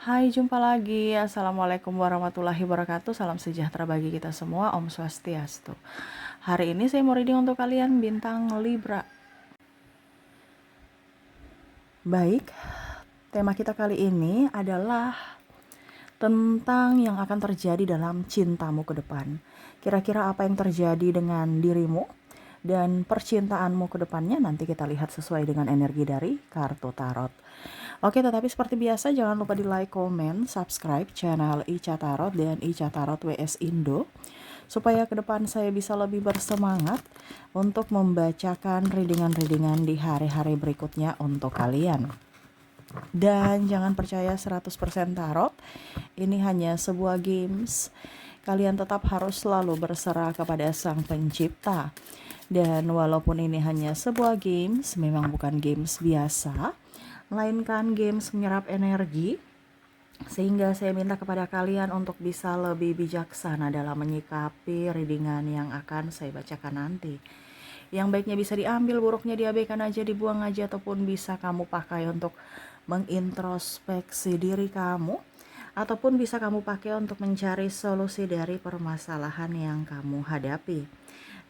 Hai, jumpa lagi. Assalamualaikum warahmatullahi wabarakatuh. Salam sejahtera bagi kita semua. Om Swastiastu. Hari ini saya mau reading untuk kalian bintang Libra. Baik, tema kita kali ini adalah tentang yang akan terjadi dalam cintamu ke depan. Kira-kira apa yang terjadi dengan dirimu dan percintaanmu ke depannya nanti kita lihat sesuai dengan energi dari kartu tarot. Oke, tetapi seperti biasa jangan lupa di like, comment, subscribe channel Ica Tarot dan Ica Tarot WS Indo supaya ke depan saya bisa lebih bersemangat untuk membacakan readingan-readingan di hari-hari berikutnya untuk kalian. Dan jangan percaya 100% tarot, ini hanya sebuah games. Kalian tetap harus selalu berserah kepada Sang Pencipta. Dan walaupun ini hanya sebuah games, memang bukan games biasa, melainkan games menyerap energi, sehingga saya minta kepada kalian untuk bisa lebih bijaksana dalam menyikapi readingan yang akan saya bacakan nanti. Yang baiknya bisa diambil, buruknya diabaikan aja, dibuang aja, ataupun bisa kamu pakai untuk mengintrospeksi diri kamu, ataupun bisa kamu pakai untuk mencari solusi dari permasalahan yang kamu hadapi.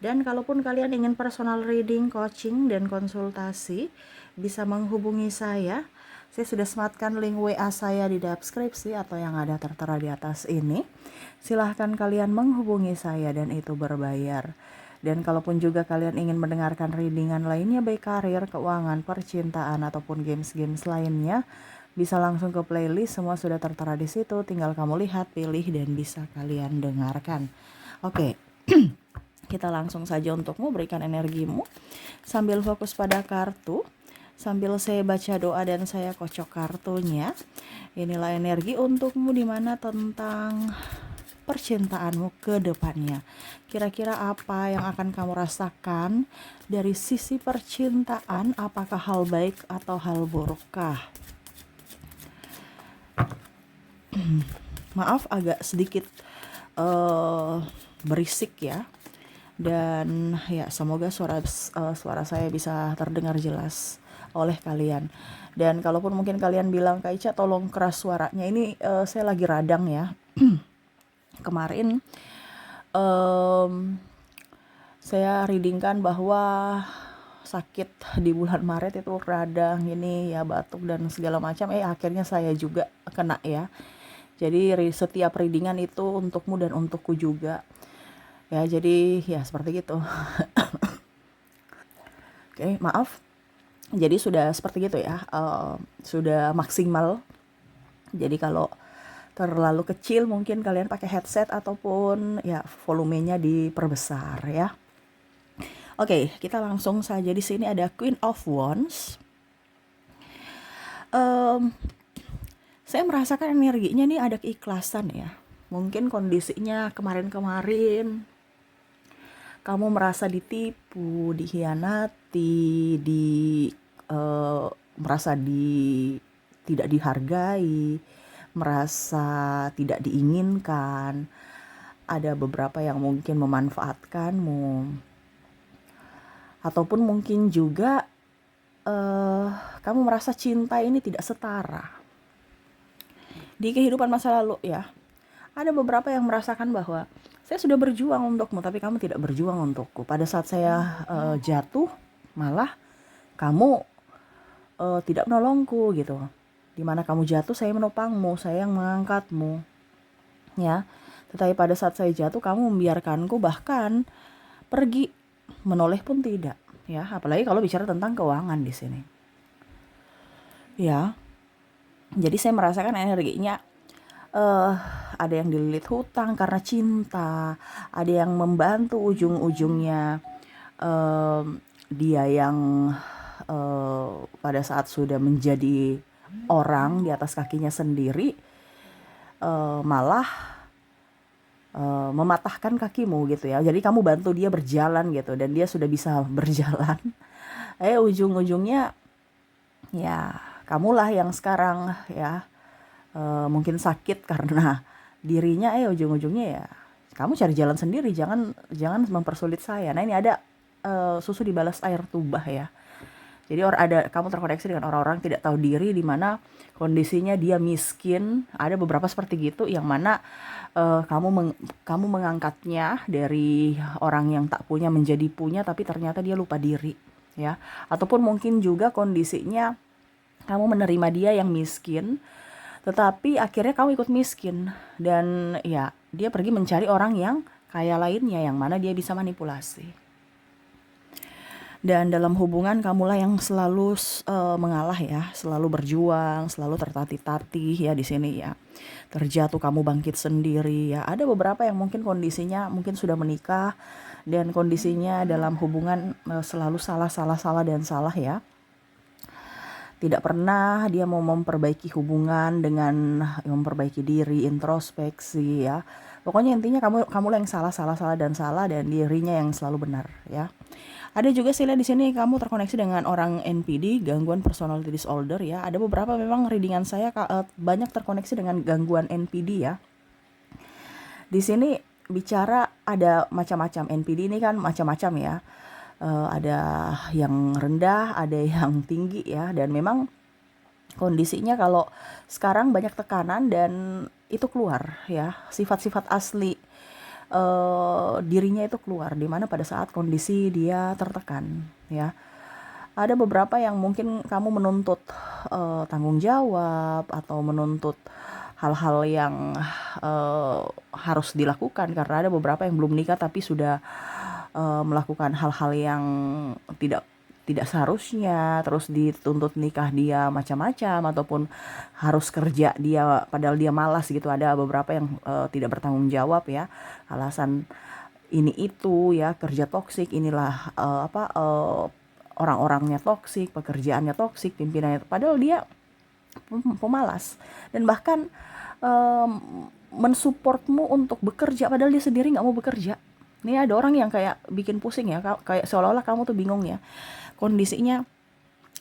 Dan kalaupun kalian ingin personal reading, coaching, dan konsultasi, bisa menghubungi saya. Saya sudah sematkan link WA saya di deskripsi atau yang ada tertera di atas ini. Silahkan kalian menghubungi saya dan itu berbayar. Dan kalaupun juga kalian ingin mendengarkan readingan lainnya baik karir, keuangan, percintaan, ataupun games-games lainnya, bisa langsung ke playlist, semua sudah tertera di situ. Tinggal kamu lihat, pilih, dan bisa kalian dengarkan. Oke. Kita langsung saja untuk memberikan energimu sambil fokus pada kartu, sambil saya baca doa dan saya kocok kartunya. Inilah energi untukmu di mana tentang percintaanmu ke depannya. Kira-kira apa yang akan kamu rasakan dari sisi percintaan, apakah hal baik atau hal burukkah? Maaf agak sedikit berisik ya. Dan ya semoga suara saya bisa terdengar jelas oleh kalian. Dan kalaupun mungkin kalian bilang Kak Ica tolong keras suaranya, ini saya lagi radang ya. Kemarin saya readingkan bahwa sakit di bulan Maret itu radang ini ya, batuk dan segala macam, akhirnya saya juga kena ya. Jadi setiap readingan itu untukmu dan untukku juga. Ya, jadi ya seperti gitu. Oke, maaf. Jadi sudah seperti gitu ya, sudah maksimal. Jadi kalau terlalu kecil mungkin kalian pakai headset ataupun ya volumenya diperbesar ya. Oke, kita langsung saja. Di sini ada Queen of Wands. Saya merasakan energinya nih ada keikhlasan ya. Mungkin kondisinya kemarin-kemarin kamu merasa ditipu, dikhianati, merasa tidak dihargai, merasa tidak diinginkan. Ada beberapa yang mungkin memanfaatkanmu, ataupun mungkin juga kamu merasa cinta ini tidak setara. Di kehidupan masa lalu ya, ada beberapa yang merasakan bahwa saya sudah berjuang untukmu tapi kamu tidak berjuang untukku. Pada saat saya jatuh malah kamu tidak menolongku gitu. Dimana kamu jatuh saya menopangmu, saya yang mengangkatmu ya. Tetapi pada saat saya jatuh kamu membiarkanku, bahkan pergi, menoleh pun tidak ya. Apalagi kalau bicara tentang keuangan di sini ya. Jadi saya merasakan energinya ada yang dililit hutang karena cinta, ada yang membantu ujung-ujungnya dia yang pada saat sudah menjadi orang di atas kakinya sendiri malah mematahkan kakimu gitu ya. Jadi kamu bantu dia berjalan gitu dan dia sudah bisa berjalan. Ujung-ujungnya ya kamulah yang sekarang ya mungkin sakit karena dirinya, ujung-ujungnya ya kamu cari jalan sendiri, jangan mempersulit saya. Nah ini ada susu dibalas air tuba ya. Jadi kamu terkoneksi dengan orang-orang tidak tahu diri di mana kondisinya dia miskin. Ada beberapa seperti gitu yang mana kamu mengangkatnya dari orang yang tak punya menjadi punya, tapi ternyata dia lupa diri, ya. Ataupun mungkin juga kondisinya kamu menerima dia yang miskin, tetapi akhirnya kamu ikut miskin, dan ya dia pergi mencari orang yang kaya lainnya yang mana dia bisa manipulasi. Dan dalam hubungan kamulah yang selalu mengalah ya, selalu berjuang, selalu tertatih-tatih ya di sini ya. Terjatuh kamu bangkit sendiri ya. Ada beberapa yang mungkin kondisinya mungkin sudah menikah dan kondisinya dalam hubungan selalu salah dan salah ya. Tidak pernah dia mau memperbaiki hubungan dengan memperbaiki diri, introspeksi ya. Pokoknya intinya kamu yang salah dan dirinya yang selalu benar ya. Ada juga sih di sini kamu terkoneksi dengan orang NPD, gangguan personality disorder ya. Ada beberapa memang readingan saya banyak terkoneksi dengan gangguan NPD ya. Di sini bicara ada macam-macam. NPD ini kan macam-macam ya. Ada yang rendah, ada yang tinggi ya. Dan memang kondisinya kalau sekarang banyak tekanan dan itu keluar ya. Sifat-sifat asli dirinya itu keluar di mana pada saat kondisi dia tertekan ya. Ada beberapa yang mungkin kamu menuntut tanggung jawab atau menuntut hal-hal yang harus dilakukan, karena ada beberapa yang belum nikah tapi sudah melakukan hal-hal yang tidak seharusnya, terus dituntut nikah dia macam-macam, ataupun harus kerja dia padahal dia malas gitu. Ada beberapa yang tidak bertanggung jawab ya, alasan ini itu ya, kerja toksik, inilah orang-orangnya toksik, pekerjaannya toksik, pimpinannya, padahal dia pemalas dan bahkan mensupportmu untuk bekerja padahal dia sendiri nggak mau bekerja. Ini ada orang yang kayak bikin pusing ya, kayak seolah-olah kamu tuh bingung ya, kondisinya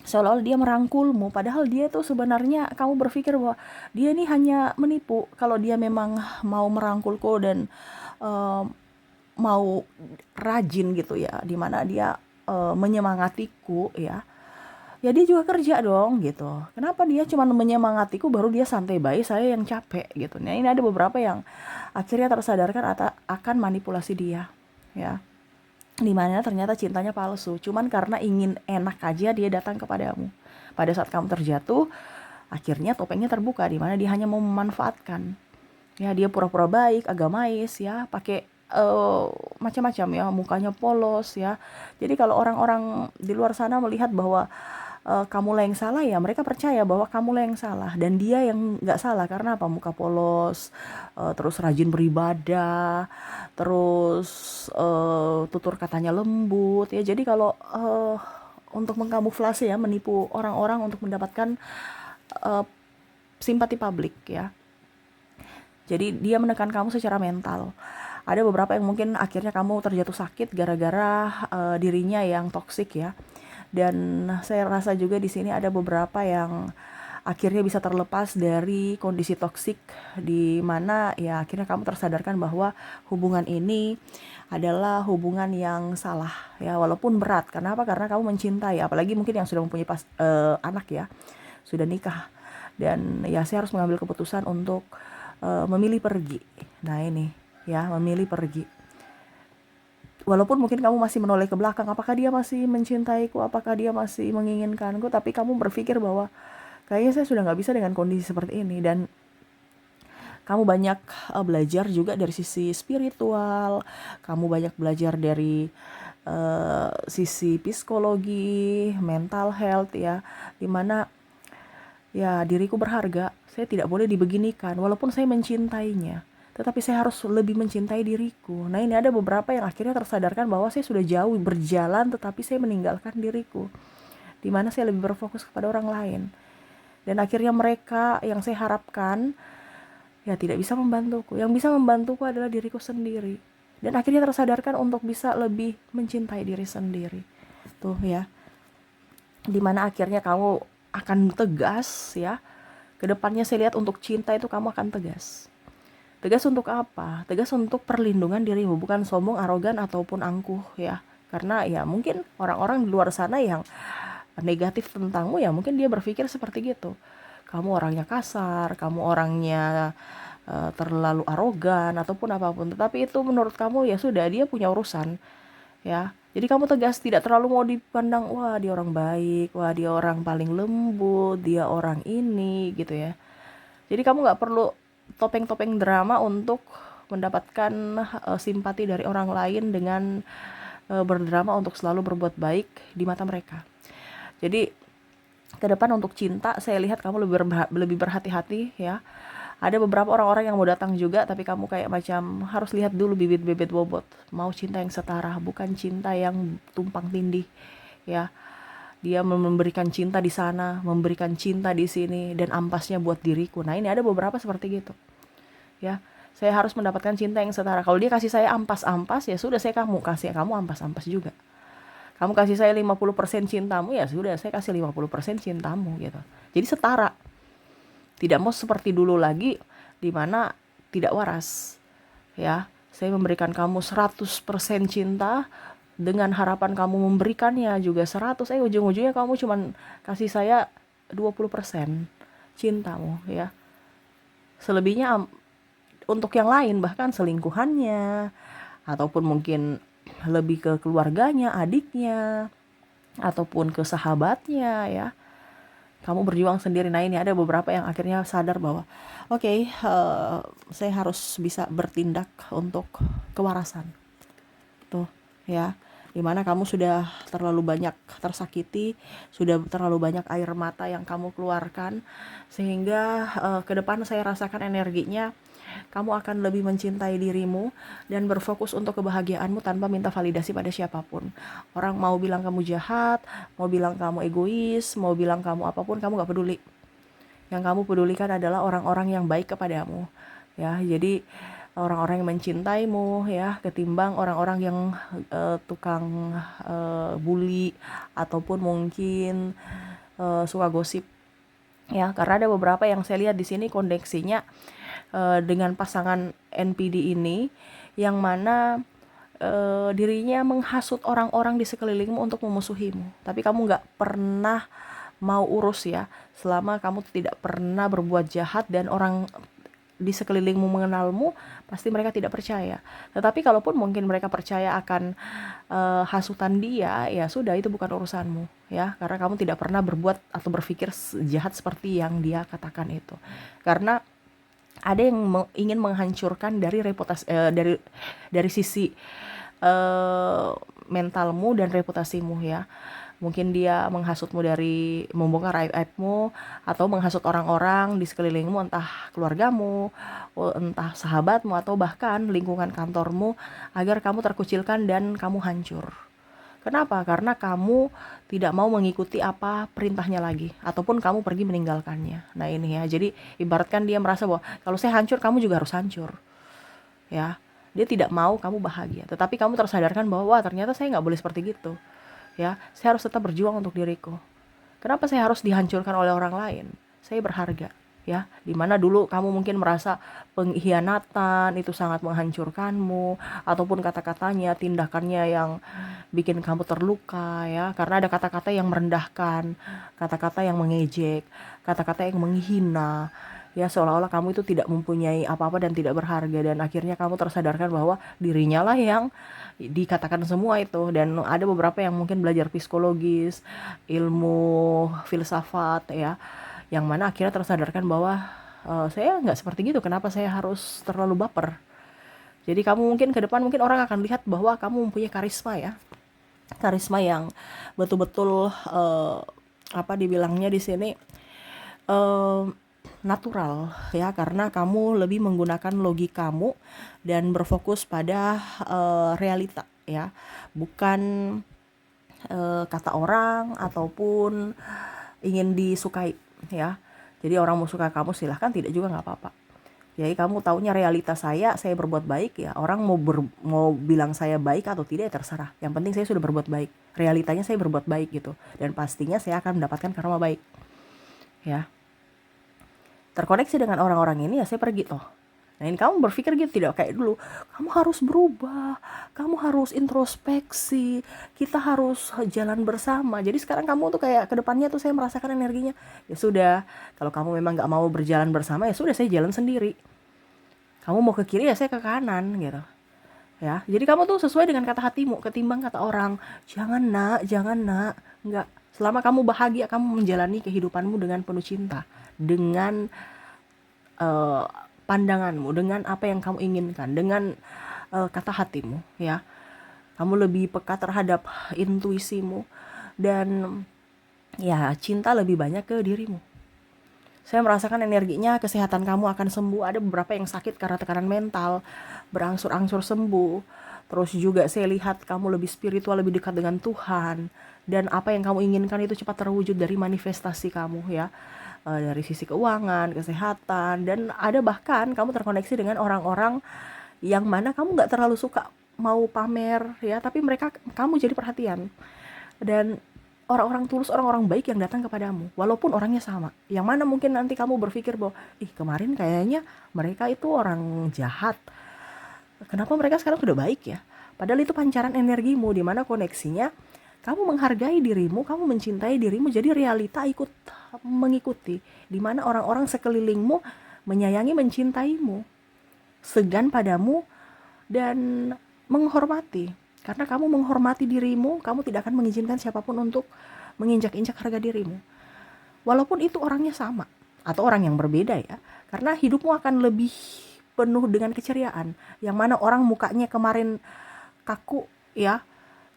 seolah-olah dia merangkulmu, padahal dia tuh sebenarnya kamu berpikir bahwa dia ini hanya menipu. Kalau dia memang mau merangkulku dan mau rajin gitu ya, dimana dia menyemangatiku ya dia juga kerja dong gitu. Kenapa dia cuma menyemangatiku baru dia santai baik, saya yang capek gitu. Nah ini ada beberapa yang akhirnya tersadarkan akan manipulasi dia ya, dimana ternyata cintanya palsu, cuman karena ingin enak aja dia datang kepadamu. Pada saat kamu terjatuh, akhirnya topengnya terbuka, dimana dia hanya mau memanfaatkan ya. Dia pura-pura baik, agamais ya, pakai macam-macam ya, mukanya polos ya. Jadi kalau orang-orang di luar sana melihat bahwa kamulah yang salah ya, mereka percaya bahwa kamulah yang salah dan dia yang nggak salah. Karena apa? Muka polos, terus rajin beribadah, terus tutur katanya lembut ya. Jadi kalau untuk mengkamuflase ya, menipu orang-orang untuk mendapatkan simpati publik ya. Jadi dia menekan kamu secara mental. Ada beberapa yang mungkin akhirnya kamu terjatuh sakit gara-gara dirinya yang toksik ya. Dan saya rasa juga di sini ada beberapa yang akhirnya bisa terlepas dari kondisi toksik, di mana ya akhirnya kamu tersadarkan bahwa hubungan ini adalah hubungan yang salah ya, walaupun berat. Kenapa? Karena kamu mencintai, apalagi mungkin yang sudah mempunyai anak ya, sudah nikah, dan ya saya harus mengambil keputusan untuk memilih pergi. Nah ini ya, memilih pergi. Walaupun mungkin kamu masih menoleh ke belakang, apakah dia masih mencintaiku, apakah dia masih menginginkanku, tapi kamu berpikir bahwa kayaknya saya sudah gak bisa dengan kondisi seperti ini. Dan kamu banyak belajar juga dari sisi spiritual, kamu banyak belajar dari sisi psikologi, mental health ya, dimana ya diriku berharga, saya tidak boleh dibeginikan walaupun saya mencintainya, tetapi saya harus lebih mencintai diriku. Nah ini ada beberapa yang akhirnya tersadarkan bahwa saya sudah jauh berjalan, tetapi saya meninggalkan diriku, dimana saya lebih berfokus kepada orang lain. Dan akhirnya mereka yang saya harapkan ya tidak bisa membantuku. Yang bisa membantuku adalah diriku sendiri. Dan akhirnya tersadarkan untuk bisa lebih mencintai diri sendiri. Tuh ya, dimana akhirnya kamu akan tegas ya. Kedepannya saya lihat untuk cinta itu kamu akan tegas. Tegas untuk apa? Tegas untuk perlindungan dirimu, bukan sombong, arogan, ataupun angkuh ya. Karena ya mungkin orang-orang di luar sana yang negatif tentangmu, ya mungkin dia berpikir seperti gitu. Kamu orangnya kasar, kamu orangnya terlalu arogan ataupun apapun. Tetapi itu menurut kamu ya sudah, dia punya urusan, ya. Jadi kamu tegas, tidak terlalu mau dipandang, wah dia orang baik, wah dia orang paling lembut, dia orang ini gitu ya. Jadi kamu nggak perlu topeng-topeng drama untuk mendapatkan simpati dari orang lain dengan berdrama untuk selalu berbuat baik di mata mereka. Jadi ke depan untuk cinta, saya lihat kamu lebih berhati-hati ya. Ada beberapa orang-orang yang mau datang juga, tapi kamu kayak macam harus lihat dulu bibit-bibit bobot. Mau cinta yang setara, bukan cinta yang tumpang tindih ya. Dia memberikan cinta di sana, memberikan cinta di sini, dan ampasnya buat diriku. Nah ini ada beberapa seperti gitu ya. Saya harus mendapatkan cinta yang setara. Kalau dia kasih saya ampas-ampas, ya sudah, saya kasih kamu ampas-ampas juga. Kamu kasih saya 50% cintamu, ya sudah, saya kasih 50% cintamu gitu. Jadi setara. Tidak mau seperti dulu lagi, di mana tidak waras. Ya, saya memberikan kamu 100% cinta, dengan harapan kamu memberikannya juga 100, ujung-ujungnya kamu cuman kasih saya 20% cintamu ya. Selebihnya untuk yang lain, bahkan selingkuhannya, ataupun mungkin lebih ke keluarganya, adiknya, ataupun ke sahabatnya ya. Kamu berjuang sendiri. Nah ini ada beberapa yang akhirnya sadar bahwa oke, saya harus bisa bertindak untuk kewarasan tuh ya. Dimana kamu sudah terlalu banyak tersakiti, sudah terlalu banyak air mata yang kamu keluarkan, sehingga ke depan saya rasakan energinya kamu akan lebih mencintai dirimu dan berfokus untuk kebahagiaanmu tanpa minta validasi pada siapapun. Orang mau bilang kamu jahat, mau bilang kamu egois, mau bilang kamu apapun, kamu gak peduli. Yang kamu pedulikan adalah orang-orang yang baik kepadamu ya. Jadi orang-orang yang mencintaimu ya, ketimbang orang-orang yang tukang bully ataupun mungkin suka gosip ya. Karena ada beberapa yang saya lihat di sini koneksinya dengan pasangan NPD ini, yang mana dirinya menghasut orang-orang di sekelilingmu untuk memusuhimu, tapi kamu gak pernah mau urus ya, selama kamu tidak pernah berbuat jahat dan orang di sekelilingmu mengenalmu, pasti mereka tidak percaya. Tetapi kalaupun mungkin mereka percaya akan hasutan dia, ya sudah, itu bukan urusanmu ya, karena kamu tidak pernah berbuat atau berpikir jahat seperti yang dia katakan itu. Karena ada yang ingin menghancurkan dari reputasi, dari sisi mentalmu dan reputasimu ya. Mungkin dia menghasutmu dari membongkar aib-aibmu, atau menghasut orang-orang di sekelilingmu, entah keluargamu, entah sahabatmu, atau bahkan lingkungan kantormu, agar kamu terkucilkan dan kamu hancur. Kenapa? Karena kamu tidak mau mengikuti apa perintahnya lagi, ataupun kamu pergi meninggalkannya. Nah ini ya, jadi ibaratkan dia merasa bahwa kalau saya hancur, kamu juga harus hancur ya. Dia tidak mau kamu bahagia, tetapi kamu tersadarkan bahwa wah, ternyata saya nggak boleh seperti gitu ya. Saya harus tetap berjuang untuk diriku. Kenapa saya harus dihancurkan oleh orang lain? Saya berharga ya. Dimana dulu kamu mungkin merasa pengkhianatan itu sangat menghancurkanmu, ataupun kata-katanya, tindakannya yang bikin kamu terluka ya, karena ada kata-kata yang merendahkan, kata-kata yang mengejek, kata-kata yang menghina ya, seolah-olah kamu itu tidak mempunyai apa-apa dan tidak berharga, dan akhirnya kamu tersadarkan bahwa dirinya lah yang dikatakan semua itu. Dan ada beberapa yang mungkin belajar psikologis, ilmu filsafat ya, yang mana akhirnya tersadarkan bahwa saya nggak seperti gitu, kenapa saya harus terlalu baper. Jadi kamu mungkin ke depan, mungkin orang akan lihat bahwa kamu mempunyai karisma ya, karisma yang betul-betul apa dibilangnya di sini, natural ya, karena kamu lebih menggunakan logikamu dan berfokus pada realita ya, bukan kata orang ataupun ingin disukai ya. Jadi orang mau suka kamu silahkan, tidak juga nggak apa-apa. Jadi kamu taunya realita saya berbuat baik ya. Orang mau bilang saya baik atau tidak ya terserah. Yang penting saya sudah berbuat baik. Realitanya saya berbuat baik gitu. Dan pastinya saya akan mendapatkan karma baik. Ya. Terkoneksi dengan orang-orang ini ya saya pergi toh. Nah ini kamu berpikir gitu, tidak kayak dulu, kamu harus berubah, kamu harus introspeksi, kita harus jalan bersama. Jadi sekarang kamu tuh kayak kedepannya tuh saya merasakan energinya, ya sudah, kalau kamu memang gak mau berjalan bersama, ya sudah saya jalan sendiri. Kamu mau ke kiri, ya saya ke kanan gitu. Ya, jadi kamu tuh sesuai dengan kata hatimu ketimbang kata orang. Jangan nak, enggak. Selama kamu bahagia, kamu menjalani kehidupanmu dengan penuh cinta, dengan uh, pandanganmu, dengan apa yang kamu inginkan, dengan kata hatimu, ya. Kamu lebih peka terhadap intuisimu dan ya cinta lebih banyak ke dirimu. Saya merasakan energinya, kesehatan kamu akan sembuh. Ada beberapa yang sakit karena tekanan mental, berangsur-angsur sembuh. Terus juga saya lihat kamu lebih spiritual, lebih dekat dengan Tuhan. Dan apa yang kamu inginkan itu cepat terwujud dari manifestasi kamu, ya. Dari sisi keuangan, kesehatan, dan ada bahkan kamu terkoneksi dengan orang-orang yang mana kamu gak terlalu suka mau pamer, ya, tapi mereka kamu jadi perhatian. Dan orang-orang tulus, orang-orang baik yang datang kepadamu, walaupun orangnya sama. Yang mana mungkin nanti kamu berpikir bahwa, kemarin kayaknya mereka itu orang jahat, kenapa mereka sekarang sudah baik ya? Padahal itu pancaran energimu, di mana koneksinya kamu menghargai dirimu, kamu mencintai dirimu, jadi realita ikut mengikuti. Di mana orang-orang sekelilingmu menyayangi, mencintaimu, segan padamu, dan menghormati. Karena kamu menghormati dirimu, kamu tidak akan mengizinkan siapapun untuk menginjak-injak harga dirimu. Walaupun itu orangnya sama, atau orang yang berbeda, ya. Karena hidupmu akan lebih penuh dengan keceriaan. Yang mana orang mukanya kemarin kaku, ya,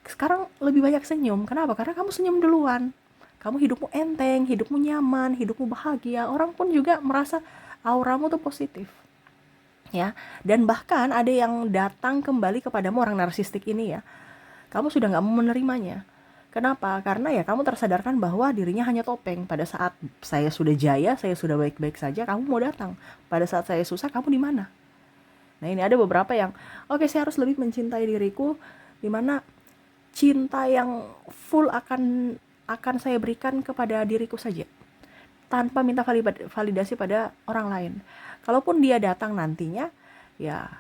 sekarang lebih banyak senyum. Kenapa? Karena kamu senyum duluan. Kamu hidupmu enteng, hidupmu nyaman, hidupmu bahagia. Orang pun juga merasa auramu tuh positif, ya. Dan bahkan ada yang datang kembali kepadamu, orang narsistik ini, ya. Kamu sudah gak mau menerimanya. Kenapa? Karena ya kamu tersadarkan bahwa dirinya hanya topeng. Pada saat saya sudah jaya, saya sudah baik-baik saja, kamu mau datang. Pada saat saya susah, kamu di mana? Nah ini ada beberapa yang, oke, saya harus lebih mencintai diriku, dimana cinta yang full akan saya berikan kepada diriku saja, tanpa minta validasi pada orang lain. Kalaupun dia datang nantinya, ya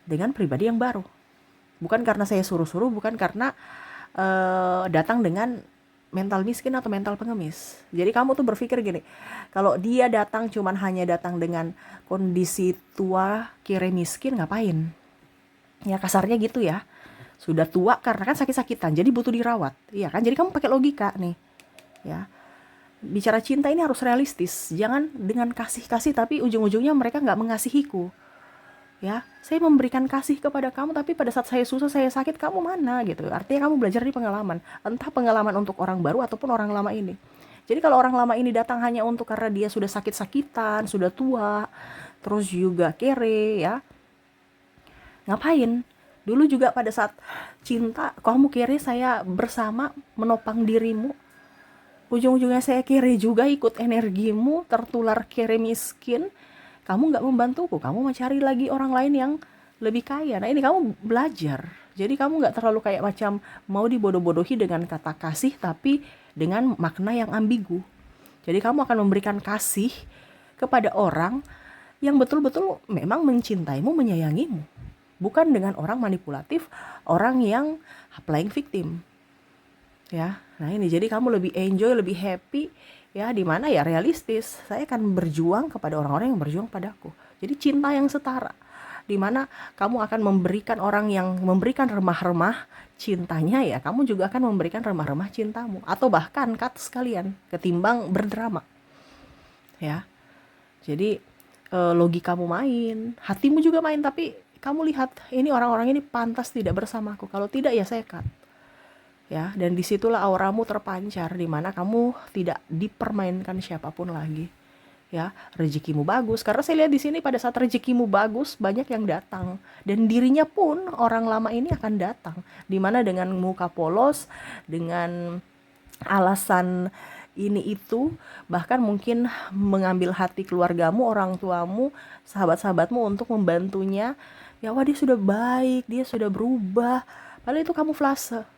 dengan pribadi yang baru. Bukan karena saya suruh-suruh, bukan karena datang dengan mental miskin atau mental pengemis. Jadi kamu tuh berpikir gini, kalau dia datang cuman hanya datang dengan kondisi tua, kere miskin, ngapain? Ya kasarnya gitu ya. Sudah tua karena kan sakit-sakitan, jadi butuh dirawat. Iya kan? Jadi kamu pakai logika nih. Ya. Bicara cinta ini harus realistis. Jangan dengan kasih-kasih tapi ujung-ujungnya mereka nggak mengasihiku. Ya, saya memberikan kasih kepada kamu, tapi pada saat saya susah, saya sakit, kamu mana gitu. Artinya kamu belajar dari pengalaman. Entah pengalaman untuk orang baru ataupun orang lama ini. Jadi kalau orang lama ini datang hanya untuk karena dia sudah sakit-sakitan, sudah tua, terus juga kere, ya. Ngapain? Dulu juga pada saat cinta, kamu kere, saya bersama menopang dirimu. Ujung-ujungnya saya kere juga, ikut energimu, tertular kere miskin. Kamu gak membantuku, kamu mencari lagi orang lain yang lebih kaya. Nah ini kamu belajar. Jadi kamu gak terlalu kayak macam mau dibodoh-bodohi dengan kata kasih, tapi dengan makna yang ambigu. Jadi kamu akan memberikan kasih kepada orang yang betul-betul memang mencintaimu, menyayangimu. Bukan dengan orang manipulatif, orang yang playing victim. Ya, nah ini jadi kamu lebih enjoy, lebih happy, ya, di mana ya realistis. Saya akan berjuang kepada orang-orang yang berjuang padaku. Jadi cinta yang setara, di mana kamu akan memberikan orang yang memberikan remah-remah cintanya, ya kamu juga akan memberikan remah-remah cintamu, atau bahkan cut sekalian ketimbang berdrama. Ya. Jadi logikamu main, hatimu juga main, tapi kamu lihat ini orang-orang ini pantas tidak bersamaku. Kalau tidak ya saya cut. Ya, dan disitulah auramu terpancar, di mana kamu tidak dipermainkan siapapun lagi. Ya, rezekimu bagus. Karena saya lihat di sini pada saat rezekimu bagus, banyak yang datang, dan dirinya pun orang lama ini akan datang. Di mana dengan muka polos, dengan alasan ini itu, bahkan mungkin mengambil hati keluargamu, orang tuamu, sahabat-sahabatmu untuk membantunya. Ya, wah dia sudah baik, dia sudah berubah. Padahal itu kamuflase.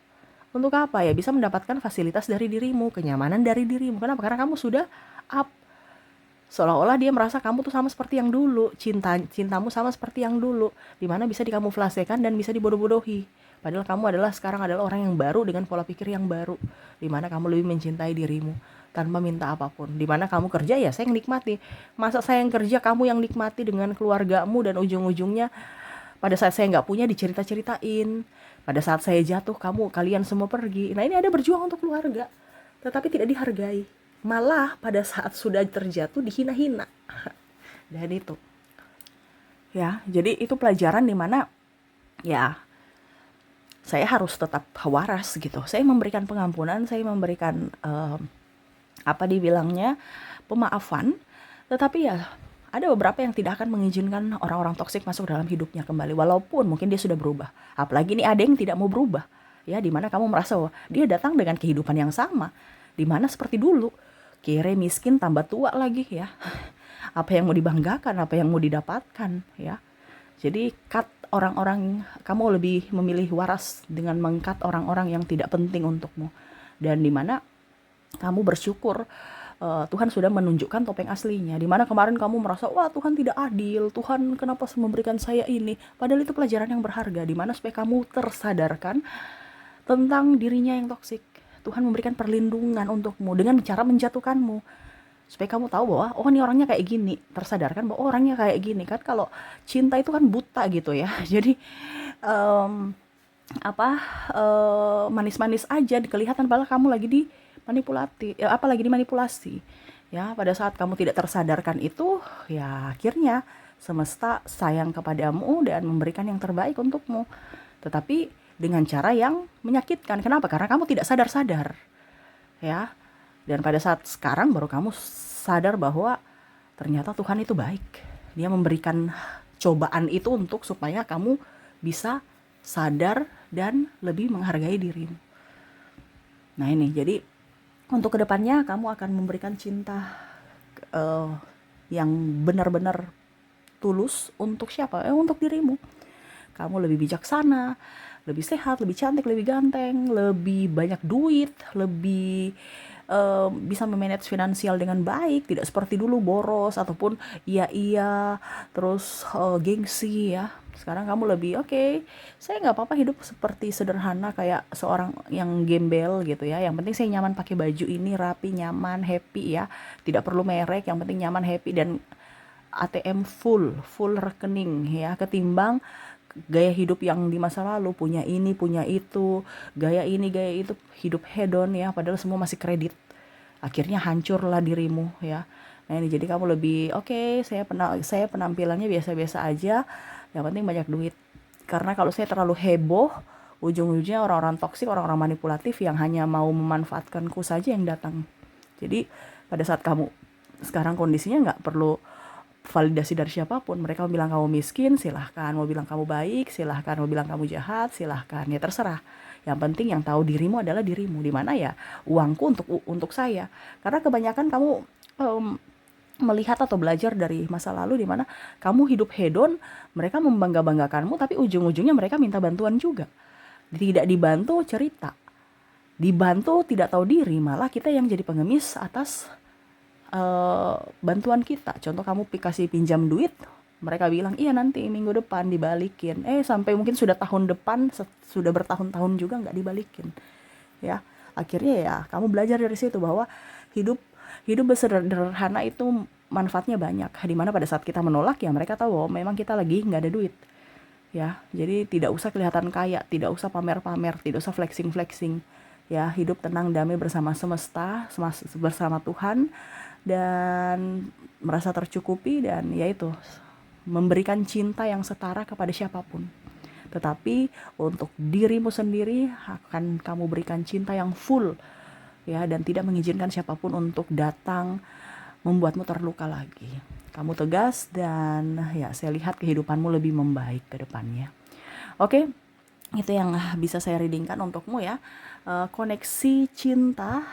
Untuk apa ya? Bisa mendapatkan fasilitas dari dirimu, kenyamanan dari dirimu. Kenapa? Karena kamu sudah up. Seolah-olah dia merasa kamu tuh sama seperti yang dulu, cintamu sama seperti yang dulu, dimana bisa dikamuflasekan dan bisa dibodoh-bodohi. Padahal kamu adalah sekarang adalah orang yang baru dengan pola pikir yang baru, dimana kamu lebih mencintai dirimu tanpa minta apapun. Dimana kamu kerja ya saya yang nikmati. Masa saya yang kerja kamu yang nikmati dengan keluargamu dan ujung-ujungnya pada saat saya nggak punya dicerita-ceritain. Pada saat saya jatuh kalian semua pergi. Nah ini ada berjuang untuk keluarga, tetapi tidak dihargai. Malah pada saat sudah terjatuh dihina-hina. Dan itu ya, jadi itu pelajaran dimana ya saya harus tetap waras gitu. Saya memberikan pengampunan, saya memberikan apa dibilangnya, pemaafan, tetapi ya ada beberapa yang tidak akan mengizinkan orang-orang toksik masuk dalam hidupnya kembali, walaupun mungkin dia sudah berubah. Apalagi ini ada yang tidak mau berubah, ya, dimana kamu merasa wah dia datang dengan kehidupan yang sama, dimana seperti dulu, kere miskin tambah tua lagi ya. Apa yang mau dibanggakan, apa yang mau didapatkan ya. Jadi cut orang-orang, kamu lebih memilih waras dengan mengkat orang-orang yang tidak penting untukmu. Dan dimana kamu bersyukur Tuhan sudah menunjukkan topeng aslinya. Dimana kemarin kamu merasa, wah Tuhan tidak adil, Tuhan kenapa memberikan saya ini. Padahal itu pelajaran yang berharga, dimana supaya kamu tersadarkan tentang dirinya yang toksik. Tuhan memberikan perlindungan untukmu dengan cara menjatuhkanmu, supaya kamu tahu bahwa oh ini orangnya kayak gini, tersadarkan bahwa orangnya kayak gini. Kan kalau cinta itu kan buta gitu ya. Jadi um, manis-manis aja kelihatan, padahal kamu lagi dimanipulasi ya. Pada saat kamu tidak tersadarkan itu ya, akhirnya semesta sayang kepadamu dan memberikan yang terbaik untukmu, tetapi dengan cara yang menyakitkan. Kenapa? Karena kamu tidak sadar-sadar ya. Dan pada saat sekarang baru kamu sadar bahwa ternyata Tuhan itu baik. Dia memberikan cobaan itu untuk supaya kamu bisa sadar dan lebih menghargai dirimu. Nah ini, jadi untuk kedepannya kamu akan memberikan cinta yang benar-benar tulus untuk siapa? Untuk dirimu. Kamu lebih bijaksana, lebih sehat, lebih cantik, lebih ganteng, lebih banyak duit, lebih bisa memanage finansial dengan baik, tidak seperti dulu boros ataupun iya terus gengsi ya. Sekarang kamu lebih oke, saya nggak apa-apa hidup seperti sederhana kayak seorang yang gembel gitu ya. Yang penting saya nyaman pakai baju ini, rapi, nyaman, happy ya. Tidak perlu merek, yang penting nyaman, happy, dan ATM full rekening ya, ketimbang gaya hidup yang di masa lalu, punya ini, punya itu, gaya ini, gaya itu, hidup hedon ya, padahal semua masih kredit. Akhirnya hancurlah dirimu ya. Nah ini, jadi kamu lebih oke, saya penampilannya biasa-biasa aja, yang penting banyak duit. Karena kalau saya terlalu heboh, ujung-ujungnya orang-orang toksik, orang-orang manipulatif yang hanya mau memanfaatkanku saja yang datang. Jadi pada saat kamu sekarang kondisinya nggak perlu validasi dari siapapun. Mereka mau bilang kamu miskin, silahkan. Mau bilang kamu baik, silahkan. Mau bilang kamu jahat, silahkan. Ya terserah. Yang penting yang tahu dirimu adalah dirimu. Dimana ya uangku untuk saya. Karena kebanyakan kamu melihat atau belajar dari masa lalu, dimana kamu hidup hedon, mereka membangga-banggakanmu, tapi ujung-ujungnya mereka minta bantuan juga. Tidak dibantu cerita, dibantu tidak tahu diri, malah kita yang jadi pengemis atas bantuan kita. Contoh kamu kasih pinjam duit, mereka bilang iya nanti minggu depan dibalikin, sampai mungkin sudah tahun depan, sudah bertahun-tahun juga nggak dibalikin ya. Akhirnya ya kamu belajar dari situ bahwa hidup bersederhana itu manfaatnya banyak, dimana pada saat kita menolak ya mereka tahu bahwa memang kita lagi nggak ada duit ya. Jadi tidak usah kelihatan kaya, tidak usah pamer-pamer, tidak usah flexing-flexing ya. Hidup tenang, damai bersama semesta, bersama Tuhan, dan merasa tercukupi, dan yaitu memberikan cinta yang setara kepada siapapun. Tetapi untuk dirimu sendiri akan kamu berikan cinta yang full ya, dan tidak mengizinkan siapapun untuk datang membuatmu terluka lagi. Kamu tegas, dan ya saya lihat kehidupanmu lebih membaik ke depannya. Oke, itu yang bisa saya readingkan untukmu ya. Koneksi cinta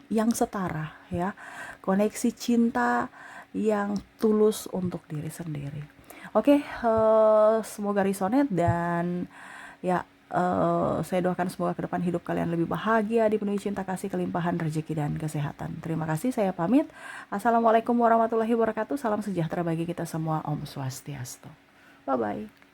yang setara ya, koneksi cinta yang tulus untuk diri sendiri. Oke, semoga resonate, dan ya Saya doakan semoga ke depan hidup kalian lebih bahagia, dipenuhi cinta kasih, kelimpahan rezeki dan kesehatan. Terima kasih, saya pamit. Assalamualaikum warahmatullahi wabarakatuh. Salam sejahtera bagi kita semua. Om Swastiastu. Bye bye.